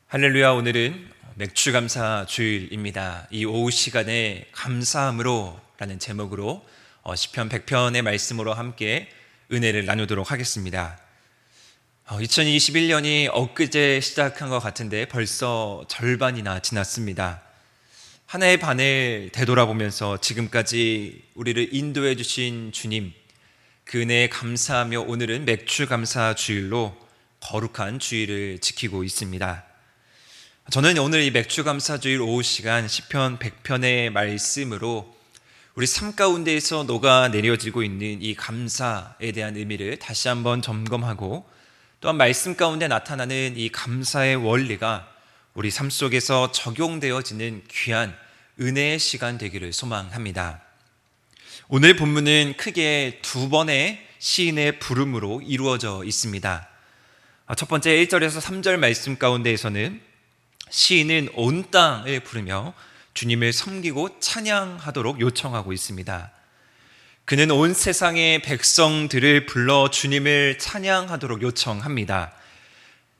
할렐루야. 오늘은 맥주감사 주일입니다. 이 오후 시간에 감사함으로 라는 제목으로 시편 100편의 말씀으로 함께 은혜를 나누도록 하겠습니다. 2021년이 엊그제 시작한 것 같은데 벌써 절반이나 지났습니다. 한 해 반을 되돌아보면서 지금까지 우리를 인도해 주신 주님, 그 은혜에 감사하며 오늘은 맥주감사 주일로 거룩한 주일을 지키고 있습니다. 저는 오늘 이 맥주감사주일 오후 시간 시편 100편의 말씀으로 우리 삶 가운데에서 녹아내려지고 있는 이 감사에 대한 의미를 다시 한번 점검하고, 또한 말씀 가운데 나타나는 이 감사의 원리가 우리 삶 속에서 적용되어지는 귀한 은혜의 시간 되기를 소망합니다. 오늘 본문은 크게 두 번의 시인의 부름으로 이루어져 있습니다. 첫 번째 1절에서 3절 말씀 가운데에서는 시인은 온 땅을 부르며 주님을 섬기고 찬양하도록 요청하고 있습니다. 그는 온 세상의 백성들을 불러 주님을 찬양하도록 요청합니다.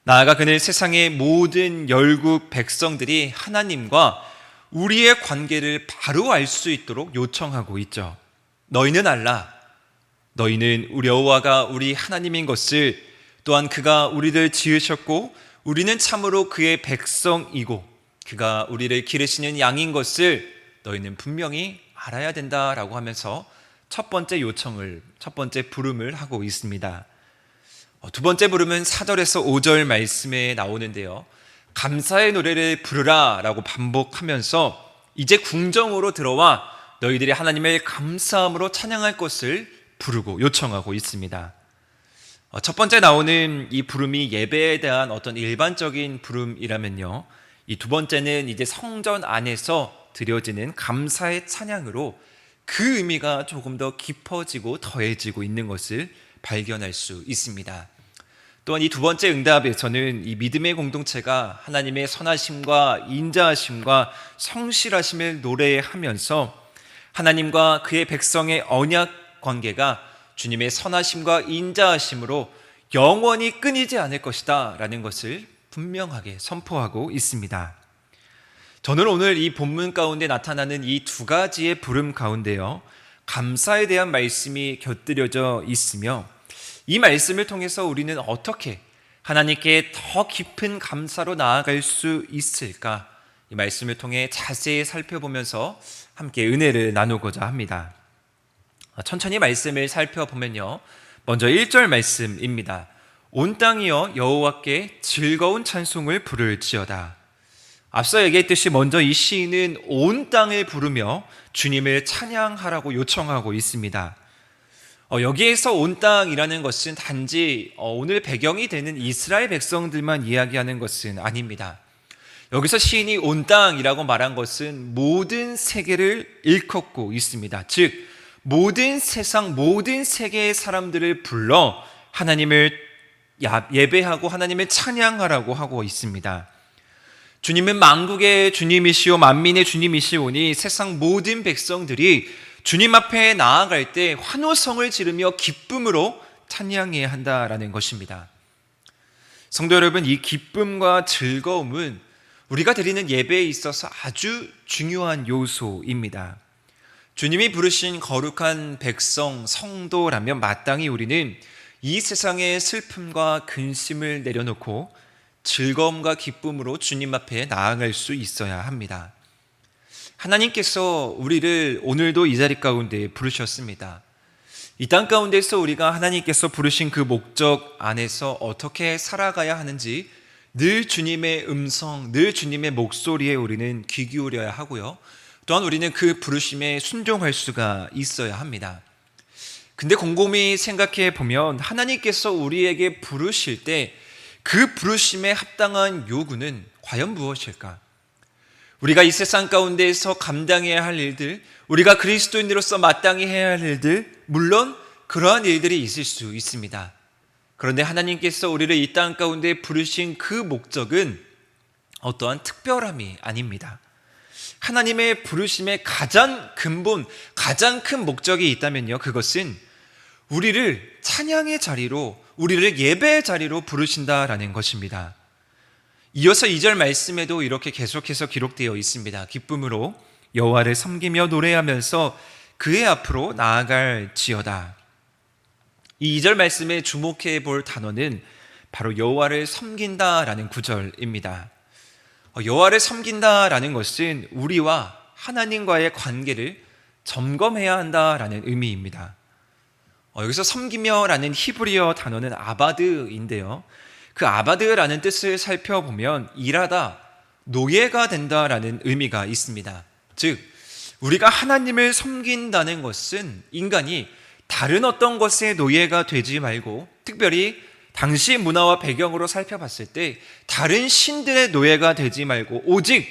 나아가 그는 세상의 모든 열국 백성들이 하나님과 우리의 관계를 바로 알 수 있도록 요청하고 있죠. 너희는 알라. 너희는 우리 여호와가 우리 하나님인 것을, 또한 그가 우리를 지으셨고 우리는 참으로 그의 백성이고 그가 우리를 기르시는 양인 것을 너희는 분명히 알아야 된다라고 하면서 첫 번째 부름을 하고 있습니다. 두 번째 부름은 4절에서 5절 말씀에 나오는데요, 감사의 노래를 부르라 라고 반복하면서 이제 궁정으로 들어와 너희들이 하나님을 감사함으로 찬양할 것을 부르고 요청하고 있습니다. 첫 번째 나오는 이 부름이 예배에 대한 어떤 일반적인 부름이라면요, 이 두 번째는 이제 성전 안에서 드려지는 감사의 찬양으로 그 의미가 조금 더 깊어지고 더해지고 있는 것을 발견할 수 있습니다. 또한 이 두 번째 응답에서는 이 믿음의 공동체가 하나님의 선하심과 인자하심과 성실하심을 노래하면서 하나님과 그의 백성의 언약 관계가 주님의 선하심과 인자하심으로 영원히 끊이지 않을 것이다 라는 것을 분명하게 선포하고 있습니다. 저는 오늘 이 본문 가운데 나타나는 이 두 가지의 부름 가운데요, 감사에 대한 말씀이 곁들여져 있으며 이 말씀을 통해서 우리는 어떻게 하나님께 더 깊은 감사로 나아갈 수 있을까, 이 말씀을 통해 자세히 살펴보면서 함께 은혜를 나누고자 합니다. 천천히 말씀을 살펴보면요, 먼저 1절 말씀입니다. 온 땅이여 여호와께 즐거운 찬송을 부를지어다. 앞서 얘기했듯이 먼저 이 시인은 온 땅을 부르며 주님을 찬양하라고 요청하고 있습니다. 여기에서 온 땅이라는 것은 단지 오늘 배경이 되는 이스라엘 백성들만 이야기하는 것은 아닙니다. 여기서 시인이 온 땅이라고 말한 것은 모든 세계를 일컫고 있습니다. 즉 모든 세상, 모든 세계의 사람들을 불러 하나님을 예배하고 하나님을 찬양하라고 하고 있습니다. 주님은 만국의 주님이시오 만민의 주님이시오니 세상 모든 백성들이 주님 앞에 나아갈 때 환호성을 지르며 기쁨으로 찬양해야 한다라는 것입니다. 성도 여러분, 이 기쁨과 즐거움은 우리가 드리는 예배에 있어서 아주 중요한 요소입니다. 주님이 부르신 거룩한 백성, 성도라면 마땅히 우리는 이 세상의 슬픔과 근심을 내려놓고 즐거움과 기쁨으로 주님 앞에 나아갈 수 있어야 합니다. 하나님께서 우리를 오늘도 이 자리 가운데 부르셨습니다. 이 땅 가운데서 우리가 하나님께서 부르신 그 목적 안에서 어떻게 살아가야 하는지 늘 주님의 음성, 늘 주님의 목소리에 우리는 귀 기울여야 하고요, 또한 우리는 그 부르심에 순종할 수가 있어야 합니다. 근데 곰곰이 생각해 보면 하나님께서 우리에게 부르실 때 그 부르심에 합당한 요구는 과연 무엇일까? 우리가 이 세상 가운데에서 감당해야 할 일들, 우리가 그리스도인으로서 마땅히 해야 할 일들, 물론 그러한 일들이 있을 수 있습니다. 그런데 하나님께서 우리를 이 땅 가운데 부르신 그 목적은 어떠한 특별함이 아닙니다. 하나님의 부르심의 가장 근본, 가장 큰 목적이 있다면요, 그것은 우리를 찬양의 자리로, 우리를 예배의 자리로 부르신다라는 것입니다. 이어서 2절 말씀에도 이렇게 계속해서 기록되어 있습니다. 기쁨으로 여호와를 섬기며 노래하면서 그의 앞으로 나아갈지어다. 이 2절 말씀에 주목해 볼 단어는 바로 여호와를 섬긴다라는 구절입니다. 여호와를 섬긴다라는 것은 우리와 하나님과의 관계를 점검해야 한다라는 의미입니다. 여기서 섬기며라는 히브리어 단어는 아바드인데요. 그 아바드라는 뜻을 살펴보면 일하다, 노예가 된다라는 의미가 있습니다. 즉, 우리가 하나님을 섬긴다는 것은 인간이 다른 어떤 것의 노예가 되지 말고, 특별히 당시 문화와 배경으로 살펴봤을 때 다른 신들의 노예가 되지 말고 오직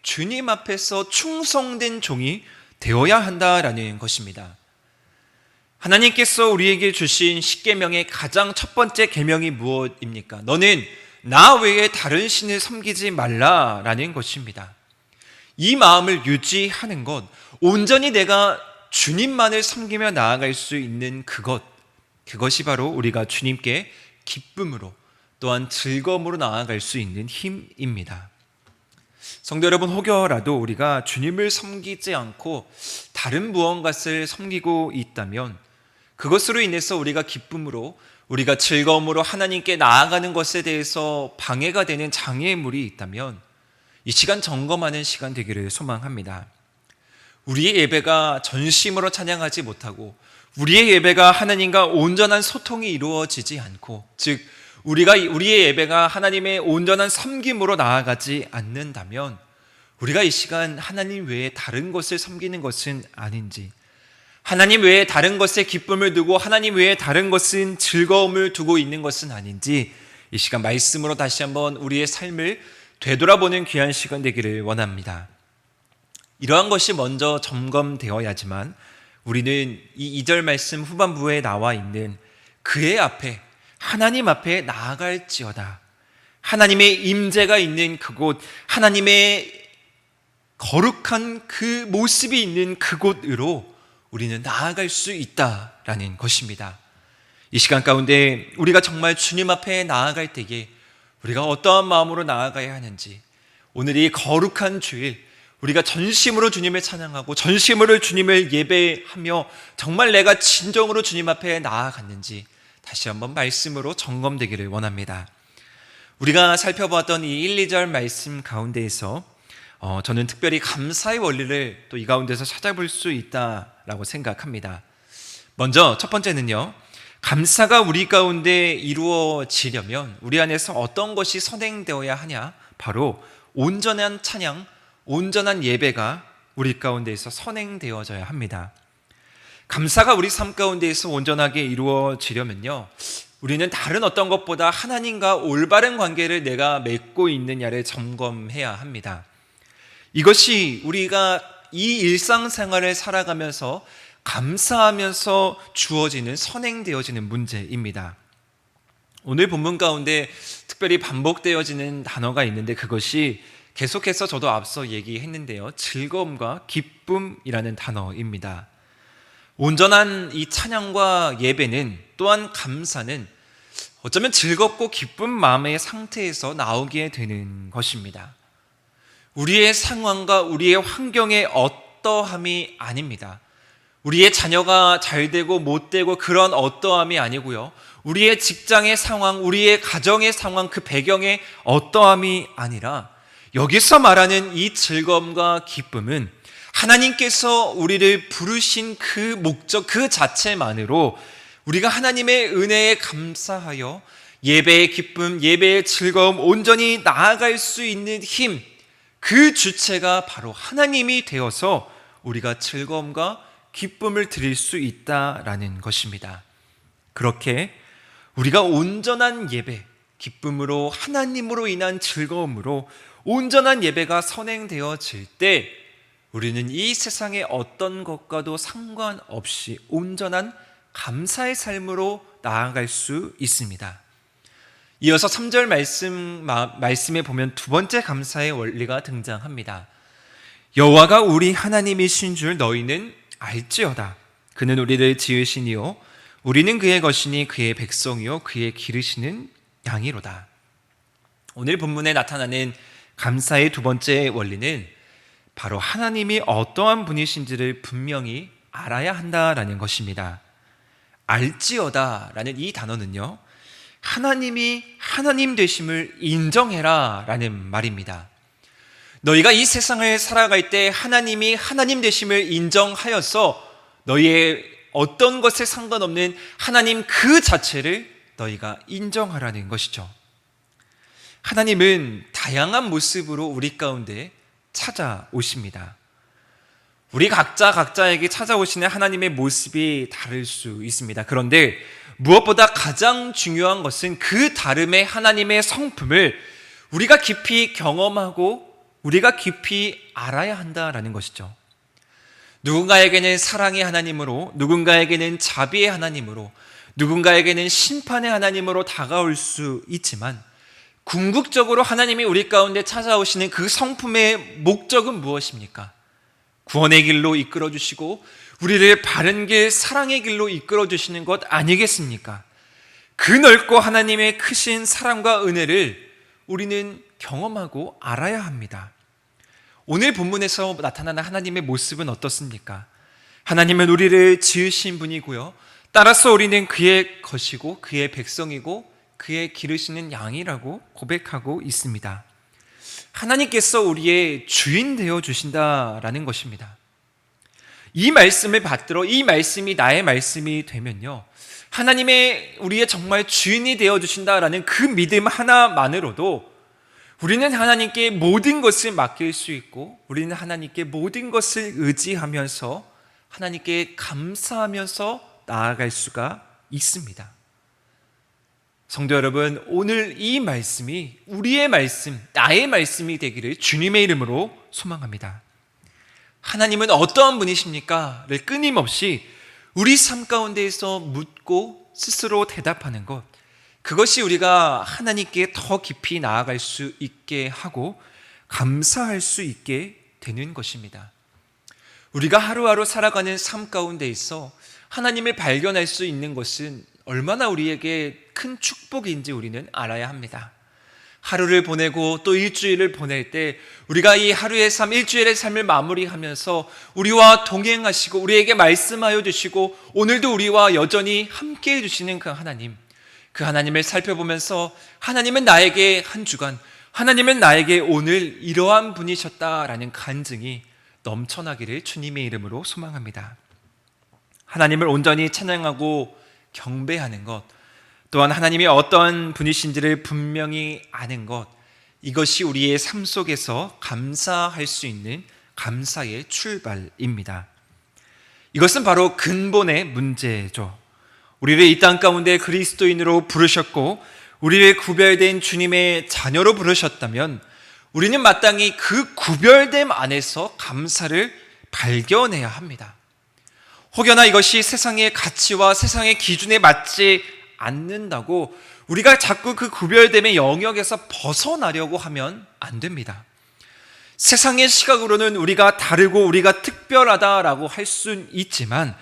주님 앞에서 충성된 종이 되어야 한다라는 것입니다. 하나님께서 우리에게 주신 십계명의 가장 첫 번째 계명이 무엇입니까? 너는 나 외에 다른 신을 섬기지 말라라는 것입니다. 이 마음을 유지하는 것, 온전히 내가 주님만을 섬기며 나아갈 수 있는 그것이 바로 우리가 주님께 기쁨으로 또한 즐거움으로 나아갈 수 있는 힘입니다. 성도 여러분, 혹여라도 우리가 주님을 섬기지 않고 다른 무언가를 섬기고 있다면 그것으로 인해서 우리가 기쁨으로, 우리가 즐거움으로 하나님께 나아가는 것에 대해서 방해가 되는 장애물이 있다면 이 시간 점검하는 시간 되기를 소망합니다. 우리의 예배가 전심으로 찬양하지 못하고 우리의 예배가 하나님과 온전한 소통이 이루어지지 않고, 즉 우리의 예배가 하나님의 온전한 섬김으로 나아가지 않는다면 우리가 이 시간 하나님 외에 다른 것을 섬기는 것은 아닌지, 하나님 외에 다른 것에 기쁨을 두고 하나님 외에 다른 것은 즐거움을 두고 있는 것은 아닌지 이 시간 말씀으로 다시 한번 우리의 삶을 되돌아보는 귀한 시간 되기를 원합니다. 이러한 것이 먼저 점검되어야지만 우리는 이 2절 말씀 후반부에 나와 있는 그의 앞에, 하나님 앞에 나아갈지어다, 하나님의 임재가 있는 그곳, 하나님의 거룩한 그 모습이 있는 그곳으로 우리는 나아갈 수 있다라는 것입니다. 이 시간 가운데 우리가 정말 주님 앞에 나아갈 때에 우리가 어떠한 마음으로 나아가야 하는지, 오늘 이 거룩한 주일 우리가 전심으로 주님을 찬양하고 전심으로 주님을 예배하며 정말 내가 진정으로 주님 앞에 나아갔는지 다시 한번 말씀으로 점검되기를 원합니다. 우리가 살펴보았던 이 1, 2절 말씀 가운데에서 저는 특별히 감사의 원리를 또 이 가운데서 찾아볼 수 있다라고 생각합니다. 먼저 첫 번째는요, 감사가 우리 가운데 이루어지려면 우리 안에서 어떤 것이 선행되어야 하냐? 바로 온전한 찬양, 온전한 예배가 우리 가운데에서 선행되어져야 합니다. 감사가 우리 삶 가운데에서 온전하게 이루어지려면요, 우리는 다른 어떤 것보다 하나님과 올바른 관계를 내가 맺고 있느냐를 점검해야 합니다. 이것이 우리가 이 일상생활을 살아가면서 감사하면서 주어지는, 선행되어지는 문제입니다. 오늘 본문 가운데 특별히 반복되어지는 단어가 있는데 그것이 계속해서 저도 앞서 얘기했는데요, 즐거움과 기쁨이라는 단어입니다. 온전한 이 찬양과 예배는, 또한 감사는 어쩌면 즐겁고 기쁜 마음의 상태에서 나오게 되는 것입니다. 우리의 상황과 우리의 환경의 어떠함이 아닙니다. 우리의 자녀가 잘 되고 못 되고 그런 어떠함이 아니고요, 우리의 직장의 상황, 우리의 가정의 상황, 그 배경의 어떠함이 아니라 여기서 말하는 이 즐거움과 기쁨은 하나님께서 우리를 부르신 그 목적 그 자체만으로 우리가 하나님의 은혜에 감사하여 예배의 기쁨, 예배의 즐거움, 온전히 나아갈 수 있는 힘, 그 주체가 바로 하나님이 되어서 우리가 즐거움과 기쁨을 드릴 수 있다라는 것입니다. 그렇게 우리가 온전한 예배, 기쁨으로, 하나님으로 인한 즐거움으로 온전한 예배가 선행되어질 때 우리는 이 세상의 어떤 것과도 상관없이 온전한 감사의 삶으로 나아갈 수 있습니다. 이어서 3절 말씀에 보면 두 번째 감사의 원리가 등장합니다. 여호와가 우리 하나님이신 줄 너희는 알지어다. 그는 우리를 지으시니요 우리는 그의 것이니 그의 백성이요 그의 기르시는 양이로다. 오늘 본문에 나타나는 감사의 두 번째 원리는 바로 하나님이 어떠한 분이신지를 분명히 알아야 한다라는 것입니다. 알지어다 라는 이 단어는요, 하나님이 하나님 되심을 인정해라 라는 말입니다. 너희가 이 세상을 살아갈 때 하나님이 하나님 되심을 인정하여서 너희의 어떤 것에 상관없는 하나님 그 자체를 너희가 인정하라는 것이죠. 하나님은 다양한 모습으로 우리 가운데 찾아오십니다. 우리 각자에게 찾아오시는 하나님의 모습이 다를 수 있습니다. 그런데 무엇보다 가장 중요한 것은 그 다름의 하나님의 성품을 우리가 깊이 경험하고 우리가 깊이 알아야 한다라는 것이죠. 누군가에게는 사랑의 하나님으로, 누군가에게는 자비의 하나님으로, 누군가에게는 심판의 하나님으로 다가올 수 있지만 궁극적으로 하나님이 우리 가운데 찾아오시는 그 성품의 목적은 무엇입니까? 구원의 길로 이끌어 주시고 우리를 바른 길, 사랑의 길로 이끌어 주시는 것 아니겠습니까? 그 넓고 하나님의 크신 사랑과 은혜를 우리는 경험하고 알아야 합니다. 오늘 본문에서 나타나는 하나님의 모습은 어떻습니까? 하나님은 우리를 지으신 분이고요, 따라서 우리는 그의 것이고 그의 백성이고 그의 기르시는 양이라고 고백하고 있습니다. 하나님께서 우리의 주인 되어 주신다라는 것입니다. 이 말씀을 받들어 이 말씀이 나의 말씀이 되면요, 하나님의 우리의 정말 주인이 되어 주신다라는 그 믿음 하나만으로도 우리는 하나님께 모든 것을 맡길 수 있고 우리는 하나님께 모든 것을 의지하면서 하나님께 감사하면서 나아갈 수가 있습니다. 성도 여러분, 오늘 이 말씀이 우리의 말씀, 나의 말씀이 되기를 주님의 이름으로 소망합니다. 하나님은 어떠한 분이십니까? 를 끊임없이 우리 삶 가운데에서 묻고 스스로 대답하는 것, 그것이 우리가 하나님께 더 깊이 나아갈 수 있게 하고 감사할 수 있게 되는 것입니다. 우리가 하루하루 살아가는 삶 가운데 있어 하나님을 발견할 수 있는 것은 얼마나 우리에게 큰 축복인지 우리는 알아야 합니다. 하루를 보내고 또 일주일을 보낼 때 우리가 이 하루의 삶, 일주일의 삶을 마무리하면서 우리와 동행하시고 우리에게 말씀하여 주시고 오늘도 우리와 여전히 함께해 주시는 그 하나님, 그 하나님을 살펴보면서 하나님은 나에게 한 주간, 하나님은 나에게 오늘 이러한 분이셨다라는 간증이 넘쳐나기를 주님의 이름으로 소망합니다. 하나님을 온전히 찬양하고 경배하는 것, 또한 하나님이 어떤 분이신지를 분명히 아는 것, 이것이 우리의 삶 속에서 감사할 수 있는 감사의 출발입니다. 이것은 바로 근본의 문제죠. 우리를 이 땅 가운데 그리스도인으로 부르셨고 우리를 구별된 주님의 자녀로 부르셨다면 우리는 마땅히 그 구별됨 안에서 감사를 발견해야 합니다. 혹여나 이것이 세상의 가치와 세상의 기준에 맞지 않는다고 우리가 자꾸 그 구별됨의 영역에서 벗어나려고 하면 안 됩니다. 세상의 시각으로는 우리가 다르고 우리가 특별하다라고 할 수는 있지만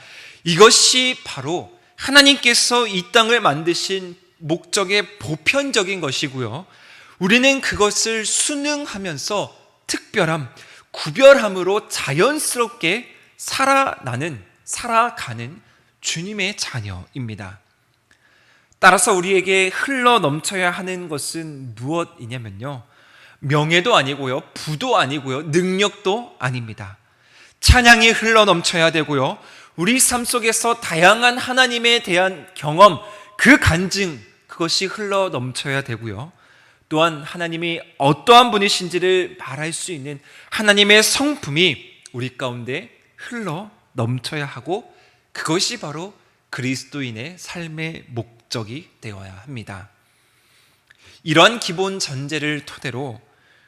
이것이 바로 하나님께서 이 땅을 만드신 목적의 보편적인 것이고요, 우리는 그것을 순응하면서 특별함, 구별함으로 자연스럽게 살아가는 주님의 자녀입니다. 따라서 우리에게 흘러 넘쳐야 하는 것은 무엇이냐면요, 명예도 아니고요, 부도 아니고요, 능력도 아닙니다. 찬양이 흘러 넘쳐야 되고요, 우리 삶 속에서 다양한 하나님에 대한 경험, 그 간증, 그것이 흘러 넘쳐야 되고요, 또한 하나님이 어떠한 분이신지를 말할 수 있는 하나님의 성품이 우리 가운데 흘러 넘쳐야 하고, 그것이 바로 그리스도인의 삶의 목적이 되어야 합니다. 이러한 기본 전제를 토대로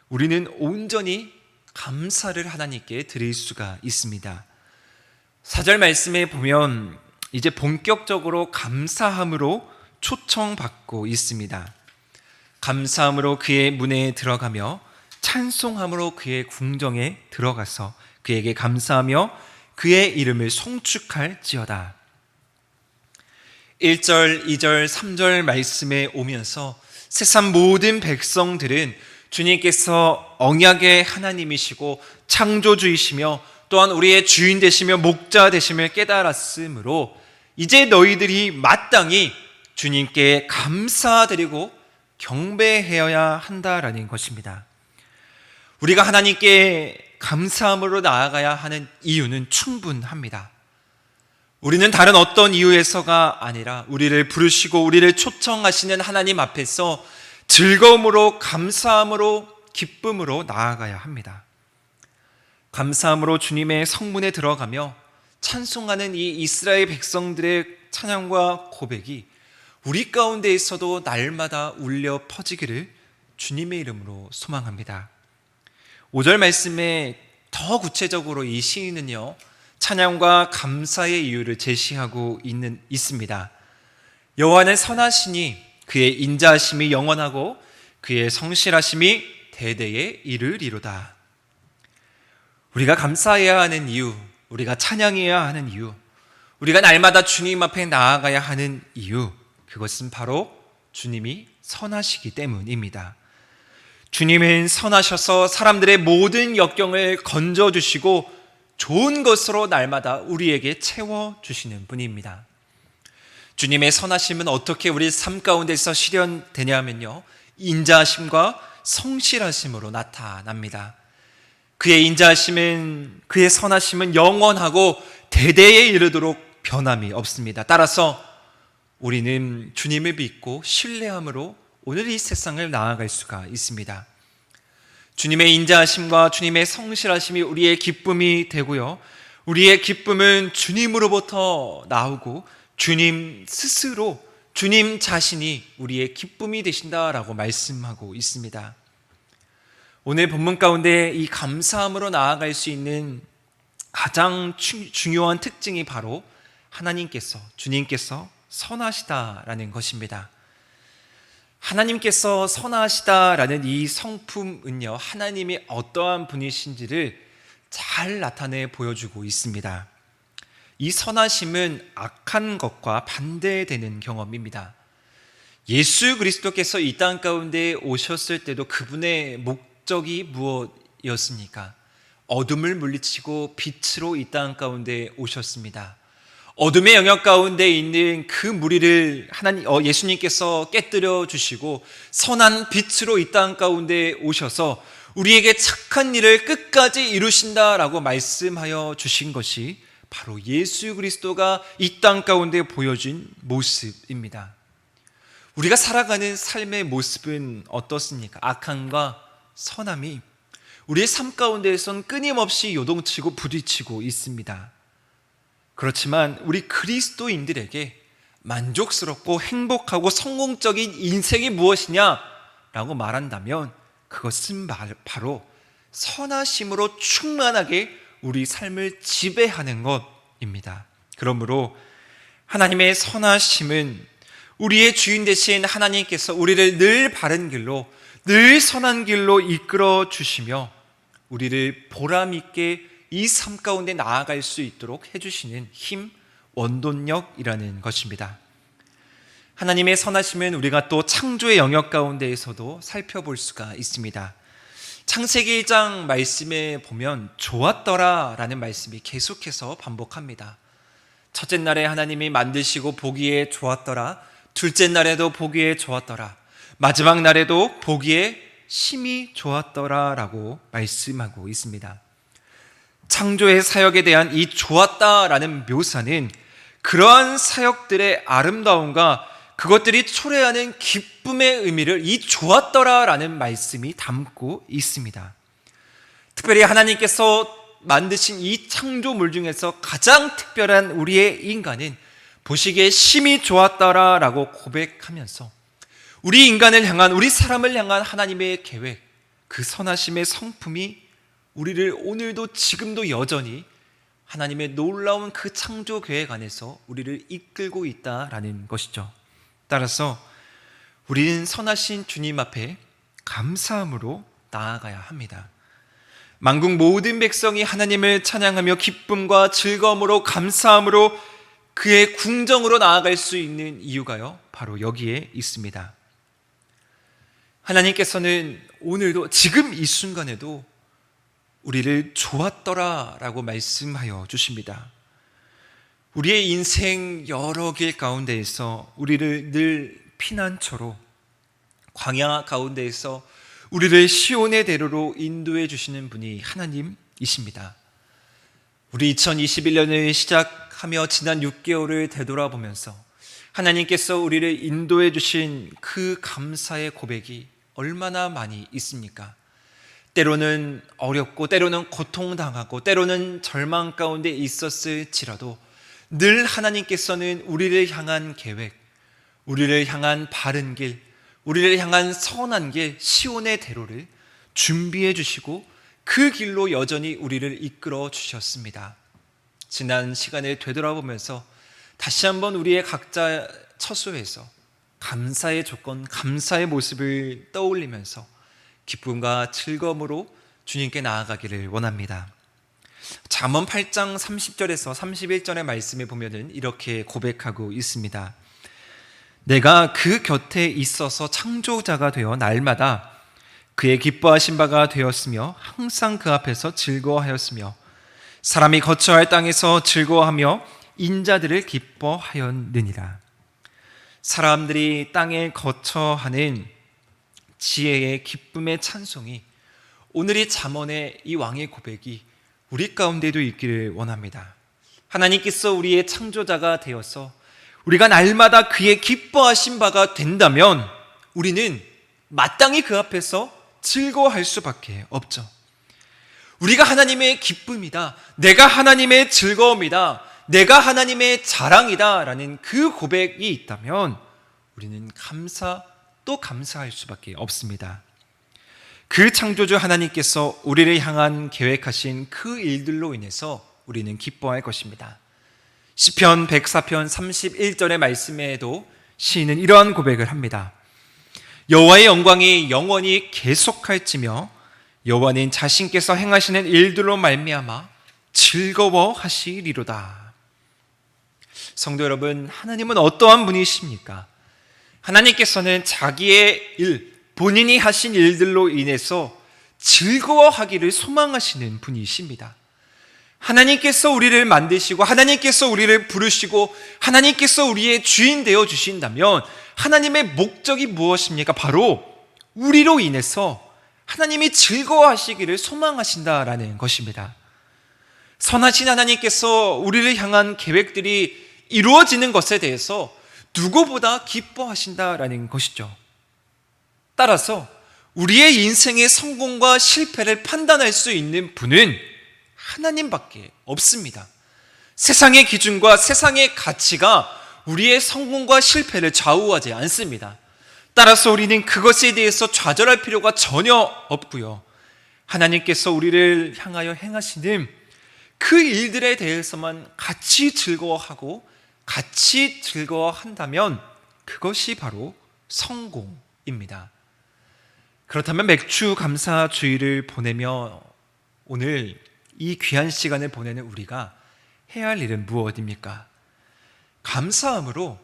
우리는 온전히 감사를 하나님께 드릴 수가 있습니다. 4절 말씀에 보면 이제 본격적으로 감사함으로 초청받고 있습니다. 감사함으로 그의 문에 들어가며 찬송함으로 그의 궁정에 들어가서 그에게 감사하며 그의 이름을 송축할지어다. 1절, 2절, 3절 말씀에 오면서 세상 모든 백성들은 주님께서 언약의 하나님이시고 창조주이시며 또한 우리의 주인 되시며 목자 되심을 깨달았으므로 이제 너희들이 마땅히 주님께 감사드리고 경배해야 한다라는 것입니다. 우리가 하나님께 감사함으로 나아가야 하는 이유는 충분합니다. 우리는 다른 어떤 이유에서가 아니라 우리를 부르시고 우리를 초청하시는 하나님 앞에서 즐거움으로, 감사함으로, 기쁨으로 나아가야 합니다. 감사함으로 주님의 성문에 들어가며 찬송하는 이 이스라엘 백성들의 찬양과 고백이 우리 가운데 있어도 날마다 울려 퍼지기를 주님의 이름으로 소망합니다. 5절 말씀에 더 구체적으로 이 시인은요, 찬양과 감사의 이유를 제시하고 있습니다. 여호와는 선하시니 그의 인자하심이 영원하고 그의 성실하심이 대대에 이르리로다. 우리가 감사해야 하는 이유, 우리가 찬양해야 하는 이유, 우리가 날마다 주님 앞에 나아가야 하는 이유, 그것은 바로 주님이 선하시기 때문입니다. 주님은 선하셔서 사람들의 모든 역경을 건져주시고 좋은 것으로 날마다 우리에게 채워주시는 분입니다. 주님의 선하심은 어떻게 우리 삶 가운데서 실현되냐면요, 인자하심과 성실하심으로 나타납니다. 그의 인자하심은, 그의 선하심은 영원하고 대대에 이르도록 변함이 없습니다. 따라서 우리는 주님을 믿고 신뢰함으로 오늘 이 세상을 나아갈 수가 있습니다. 주님의 인자하심과 주님의 성실하심이 우리의 기쁨이 되고요, 우리의 기쁨은 주님으로부터 나오고 주님 스스로, 주님 자신이 우리의 기쁨이 되신다라고 말씀하고 있습니다. 오늘 본문 가운데 이 감사함으로 나아갈 수 있는 가장 중요한 특징이 바로 하나님께서, 주님께서 선하시다라는 것입니다. 하나님께서 선하시다라는 이 성품은요, 하나님이 어떠한 분이신지를 잘 나타내 보여주고 있습니다. 이 선하심은 악한 것과 반대되는 경험입니다. 예수 그리스도께서 이 땅 가운데 오셨을 때도 그분의 목적이 무엇이었습니까? 어둠을 물리치고 빛으로 이 땅 가운데 오셨습니다. 어둠의 영역 가운데 있는 그 무리를 예수님께서 깨뜨려 주시고 선한 빛으로 이 땅 가운데 오셔서 우리에게 착한 일을 끝까지 이루신다라고 말씀하여 주신 것이 바로 예수 그리스도가 이 땅 가운데 보여준 모습입니다. 우리가 살아가는 삶의 모습은 어떻습니까? 악함과 선함이 우리의 삶 가운데에선 끊임없이 요동치고 부딪히고 있습니다. 그렇지만 우리 그리스도인들에게 만족스럽고 행복하고 성공적인 인생이 무엇이냐라고 말한다면 그것은 바로 선하심으로 충만하게 우리 삶을 지배하는 것입니다. 그러므로 하나님의 선하심은 우리의 주인 되신 하나님께서 우리를 늘 바른 길로, 늘 선한 길로 이끌어 주시며 우리를 보람 있게 이 삶 가운데 나아갈 수 있도록 해주시는 힘, 원동력이라는 것입니다. 하나님의 선하심은 우리가 또 창조의 영역 가운데에서도 살펴볼 수가 있습니다. 창세기 1장 말씀에 보면 좋았더라 라는 말씀이 계속해서 반복합니다. 첫째 날에 하나님이 만드시고 보기에 좋았더라, 둘째 날에도 보기에 좋았더라, 마지막 날에도 보기에 심히 좋았더라 라고 말씀하고 있습니다. 창조의 사역에 대한 이 좋았다라는 묘사는 그러한 사역들의 아름다움과 그것들이 초래하는 기쁨의 의미를 이 좋았더라라는 말씀이 담고 있습니다. 특별히 하나님께서 만드신 이 창조물 중에서 가장 특별한 우리의 인간은 보시기에 심히 좋았더라라고 고백하면서 우리 인간을 향한, 우리 사람을 향한 하나님의 계획, 그 선하심의 성품이 우리를 오늘도 지금도 여전히 하나님의 놀라운 그 창조 계획 안에서 우리를 이끌고 있다라는 것이죠. 따라서 우리는 선하신 주님 앞에 감사함으로 나아가야 합니다. 만국 모든 백성이 하나님을 찬양하며 기쁨과 즐거움으로, 감사함으로 그의 궁정으로 나아갈 수 있는 이유가요, 바로 여기에 있습니다. 하나님께서는 오늘도 지금 이 순간에도 우리를 좋았더라 라고 말씀하여 주십니다. 우리의 인생 여러 길 가운데에서 우리를 늘 피난처로, 광야 가운데에서 우리를 시온의 대로로 인도해 주시는 분이 하나님이십니다. 우리 2021년을 시작하며 지난 6개월을 되돌아보면서 하나님께서 우리를 인도해 주신 그 감사의 고백이 얼마나 많이 있습니까? 때로는 어렵고 때로는 고통당하고 때로는 절망 가운데 있었을지라도 늘 하나님께서는 우리를 향한 계획, 우리를 향한 바른 길, 우리를 향한 선한 길, 시온의 대로를 준비해 주시고 그 길로 여전히 우리를 이끌어 주셨습니다. 지난 시간을 되돌아보면서 다시 한번 우리의 각자 처소에서 감사의 조건, 감사의 모습을 떠올리면서 기쁨과 즐거움으로 주님께 나아가기를 원합니다. 잠언 8장 30절에서 31절의 말씀에 보면은 이렇게 고백하고 있습니다. 내가 그 곁에 있어서 창조자가 되어 날마다 그의 기뻐하신 바가 되었으며 항상 그 앞에서 즐거워하였으며 사람이 거처할 땅에서 즐거워하며 인자들을 기뻐하였느니라. 사람들이 땅에 거처하는 지혜의 기쁨의 찬송이 오늘 이 잠언의 이 왕의 고백이 우리 가운데도 있기를 원합니다. 하나님께서 우리의 창조자가 되어서 우리가 날마다 그의 기뻐하신 바가 된다면 우리는 마땅히 그 앞에서 즐거워할 수밖에 없죠. 우리가 하나님의 기쁨이다, 내가 하나님의 즐거움이다, 내가 하나님의 자랑이다 라는 그 고백이 있다면 우리는 또 감사할 수밖에 없습니다. 그 창조주 하나님께서 우리를 향한 계획하신 그 일들로 인해서 우리는 기뻐할 것입니다. 시편 104편 31절의 말씀에도 시인은 이러한 고백을 합니다. 여호와의 영광이 영원히 계속할지며 여호와는 자신께서 행하시는 일들로 말미암아 즐거워하시리로다. 성도 여러분, 하나님은 어떠한 분이십니까? 하나님께서는 자기의 일, 본인이 하신 일들로 인해서 즐거워하기를 소망하시는 분이십니다. 하나님께서 우리를 만드시고 하나님께서 우리를 부르시고 하나님께서 우리의 주인 되어 주신다면 하나님의 목적이 무엇입니까? 바로 우리로 인해서 하나님이 즐거워하시기를 소망하신다라는 것입니다. 선하신 하나님께서 우리를 향한 계획들이 이루어지는 것에 대해서 누구보다 기뻐하신다라는 것이죠. 따라서 우리의 인생의 성공과 실패를 판단할 수 있는 분은 하나님밖에 없습니다. 세상의 기준과 세상의 가치가 우리의 성공과 실패를 좌우하지 않습니다. 따라서 우리는 그것에 대해서 좌절할 필요가 전혀 없고요. 하나님께서 우리를 향하여 행하시는 그 일들에 대해서만 같이 즐거워하고 같이 즐거워한다면 그것이 바로 성공입니다. 그렇다면 맥주 감사 주일을 보내며 오늘 이 귀한 시간을 보내는 우리가 해야 할 일은 무엇입니까? 감사함으로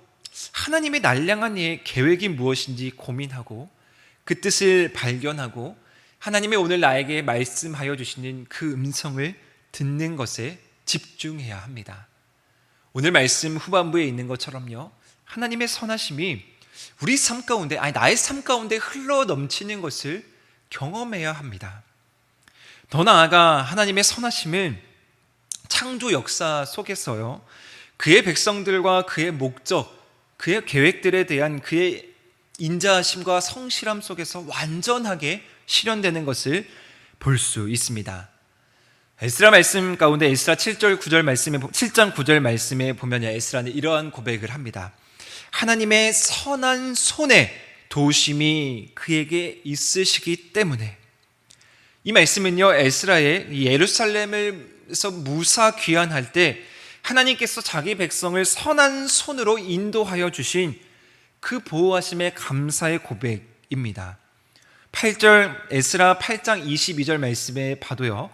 하나님의 날량한 이의 계획이 무엇인지 고민하고 그 뜻을 발견하고 하나님의 오늘 나에게 말씀하여 주시는 그 음성을 듣는 것에 집중해야 합니다. 오늘 말씀 후반부에 있는 것처럼요, 하나님의 선하심이 우리 삶 가운데, 나의 삶 가운데 흘러 넘치는 것을 경험해야 합니다. 더 나아가 하나님의 선하심은 창조 역사 속에서요, 그의 백성들과 그의 목적, 그의 계획들에 대한 그의 인자하심과 성실함 속에서 완전하게 실현되는 것을 볼 수 있습니다. 에스라 말씀 가운데 에스라 7장 9절 말씀에 보면 에스라는 이러한 고백을 합니다. 하나님의 선한 손에 도우심이 그에게 있으시기 때문에. 이 말씀은요, 에스라의 예루살렘에서 무사 귀환할 때 하나님께서 자기 백성을 선한 손으로 인도하여 주신 그 보호하심의 감사의 고백입니다. 에스라 8장 22절 말씀에 봐도요,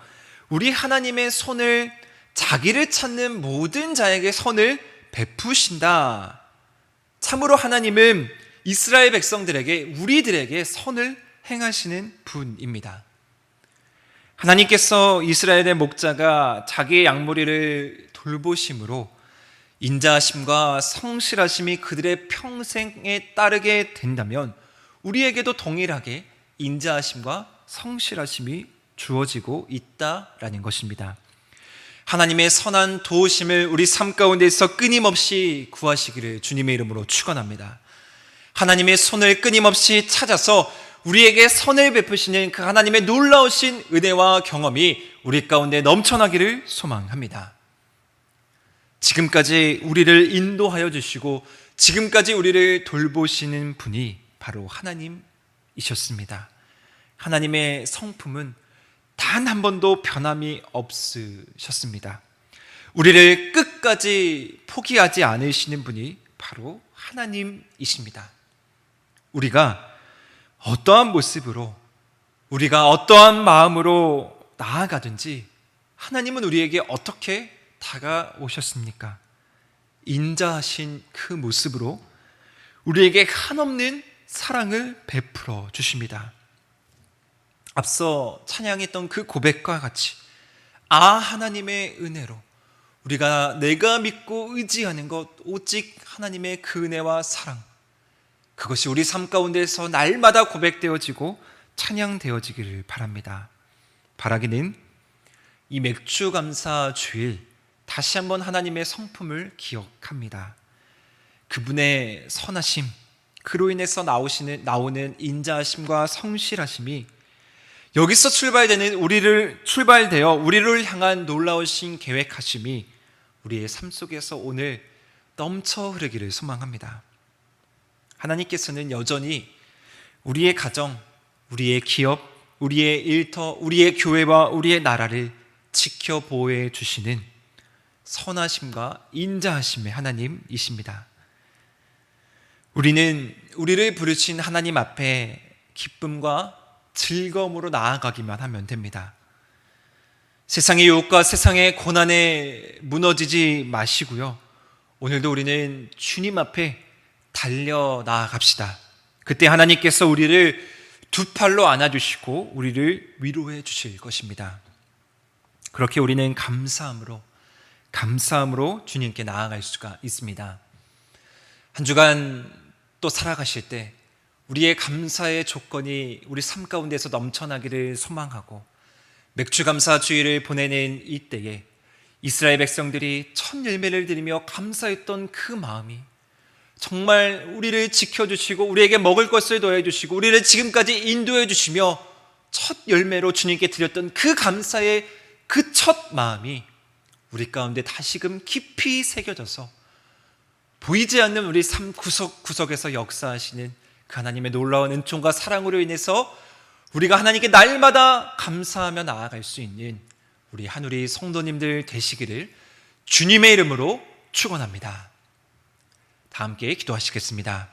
우리 하나님의 손을 자기를 찾는 모든 자에게 선을 베푸신다. 참으로 하나님은 이스라엘 백성들에게, 우리들에게 선을 행하시는 분입니다. 하나님께서 이스라엘의 목자가 자기의 양머리를 돌보심으로 인자하심과 성실하심이 그들의 평생에 따르게 된다면 우리에게도 동일하게 인자하심과 성실하심이 주어지고 있다라는 것입니다. 하나님의 선한 도우심을 우리 삶 가운데서 끊임없이 구하시기를 주님의 이름으로 축원합니다. 하나님의 손을 끊임없이 찾아서 우리에게 선을 베푸시는 그 하나님의 놀라우신 은혜와 경험이 우리 가운데 넘쳐나기를 소망합니다. 지금까지 우리를 인도하여 주시고 지금까지 우리를 돌보시는 분이 바로 하나님이셨습니다. 하나님의 성품은 단 한 번도 변함이 없으셨습니다. 우리를 끝까지 포기하지 않으시는 분이 바로 하나님이십니다. 우리가 어떠한 모습으로, 우리가 어떠한 마음으로 나아가든지 하나님은 우리에게 어떻게 다가오셨습니까? 인자하신 그 모습으로 우리에게 한없는 사랑을 베풀어 주십니다. 앞서 찬양했던 그 고백과 같이 하나님의 은혜로 내가 믿고 의지하는 것 오직 하나님의 그 은혜와 사랑, 그것이 우리 삶 가운데서 날마다 고백되어지고 찬양되어지기를 바랍니다. 바라기는 이 맥주감사 주일 다시 한번 하나님의 성품을 기억합니다. 그분의 선하심, 그로 인해서 나오는 인자하심과 성실하심이 여기서 출발되어 우리를 향한 놀라우신 계획하심이 우리의 삶 속에서 오늘 넘쳐 흐르기를 소망합니다. 하나님께서는 여전히 우리의 가정, 우리의 기업, 우리의 일터, 우리의 교회와 우리의 나라를 지켜 보호해 주시는 선하심과 인자하심의 하나님이십니다. 우리는 우리를 부르신 하나님 앞에 기쁨과 즐거움으로 나아가기만 하면 됩니다. 세상의 유혹과 세상의 고난에 무너지지 마시고요. 오늘도 우리는 주님 앞에 달려 나아갑시다. 그때 하나님께서 우리를 두 팔로 안아주시고 우리를 위로해 주실 것입니다. 그렇게 우리는 감사함으로 주님께 나아갈 수가 있습니다. 한 주간 또 살아가실 때 우리의 감사의 조건이 우리 삶 가운데서 넘쳐나기를 소망하고, 맥주감사 주일을 보내는 이때에 이스라엘 백성들이 첫 열매를 드리며 감사했던 그 마음이 정말 우리를 지켜주시고 우리에게 먹을 것을 더해주시고 우리를 지금까지 인도해 주시며 첫 열매로 주님께 드렸던 그 감사의 그 첫 마음이 우리 가운데 다시금 깊이 새겨져서 보이지 않는 우리 삶 구석구석에서 역사하시는 그 하나님의 놀라운 은총과 사랑으로 인해서 우리가 하나님께 날마다 감사하며 나아갈 수 있는 우리 한우리 성도님들 되시기를 주님의 이름으로 축원합니다. 다 함께 기도하시겠습니다.